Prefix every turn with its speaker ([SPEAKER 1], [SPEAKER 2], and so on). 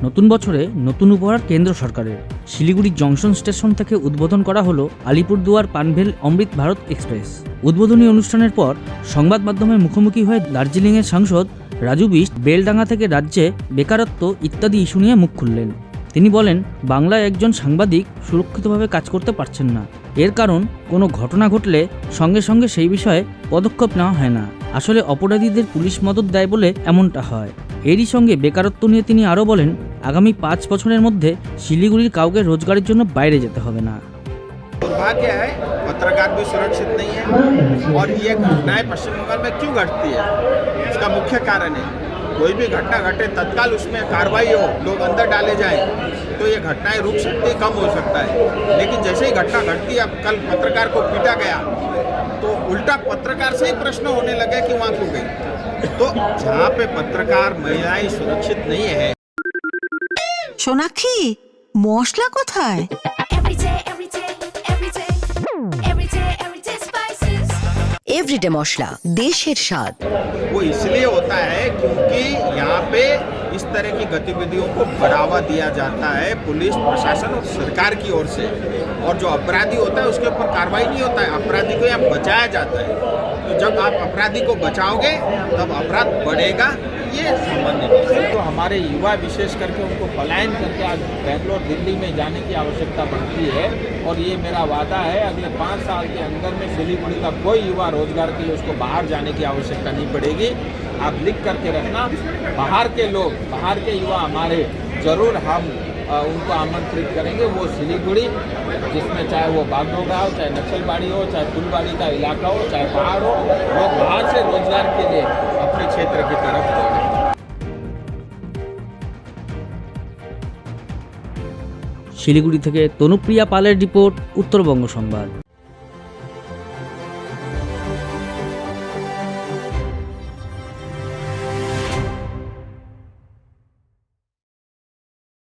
[SPEAKER 1] নতুন বছরে নতুন উপহার কেন্দ্র সরকারের। শিলিগুড়ি জংশন স্টেশন থেকে উদ্বোধন করা হলো আলিপুরদুয়ার পানভেল অমৃত ভারত এক্সপ্রেস। উদ্বোধনী অনুষ্ঠানের পর সংবাদ মাধ্যমের মুখোমুখি হয়ে দার্জিলিংয়ের সাংসদ রাজু বিষ্ট বেলডাঙ্গা থেকে রাজ্যে বেকারত্ব ইত্যাদি ইস্যু নিয়ে মুখ খুললেন। তিনি বলেন, বাংলায় একজন সাংবাদিক সুরক্ষিতভাবে কাজ করতে পারছেন না। এর কারণ কোনো ঘটনা ঘটলে সঙ্গে সঙ্গে সেই বিষয়ে পদক্ষেপ নেওয়া হয় না। আসলে অপরাধীদের পুলিশ মদত দেয় বলে এমনটা হয়। এরই সঙ্গে বেকারত্ব নিয়ে তিনি আরও বলেন, আগামী 5 বছরের মধ্যে শিলিগুড়ির কাউকে রোজগারের জন্য বাইরে যেতে হবে না।
[SPEAKER 2] दुर्भाग्य है, पत्रकार भी सुरक्षित नहीं है। और ये घटनाएं पश्चिम बंगाल में क्यों घटती है, इसका मुख्य कारण है कोई भी घटना घटे तत्काल उसमें कार्रवाई हो, लोग अंदर डाले जाएं, तो ये घटनाएं रुक सकती, कम हो सकता है। लेकिन जैसे ही घटना घटती है, अब कल पत्रकार को पीटा गया तो उल्टा पत्रकार से ही प्रश्न होने लगे कि वहाँ क्यों गई। तो जहाँ पे पत्रकार महिलाएं सुरक्षित नहीं है।
[SPEAKER 3] সোনাক্ষী, মশলা কোথায়? এভরিডে মশলা, দেশের স্বাদ।
[SPEAKER 2] वो इसलिए होता है क्योंकि यहाँ पे इस तरह की गतिविधियों को बढ़ावा दिया जाता है पुलिस प्रशासन और सरकार की ओर से। और जो अपराधी होता है उसके ऊपर कार्रवाई नहीं होता है, अपराधी को यहाँ बचाया जाता है। तो जब आप अपराधी को बचाओगे तब अपराध बढ़ेगा, ये सामान्य है। तो हमारे युवा विशेष करके उनको पलायन करके आज बेंगलोर दिल्ली में जाने की आवश्यकता पड़ती है। और ये मेरा वादा है, अगले 5 साल के अंदर में शिलीगुड़ी का कोई युवा रोजगार के लिए उसको बाहर जाने की आवश्यकता नहीं पड़ेगी। आप लिख करके रखना, बाहर के लोग, बाहर के युवा हमारे, ज़रूर हम उनको आमंत्रित करेंगे। वो शिलीगुड़ी, जिसमें चाहे वो बागडोगरा हो, चाहे नक्सलबाड़ी हो, चाहे फुलबाड़ी का इलाका हो, चाहे पहाड़ हो, वो बाहर से रोजगार के लिए अपने क्षेत्र की तरफ दौड़े।
[SPEAKER 1] শিলিগুড়ি থেকে তনুপ্রিয়া পালের রিপোর্ট, উত্তরবঙ্গ সংবাদ।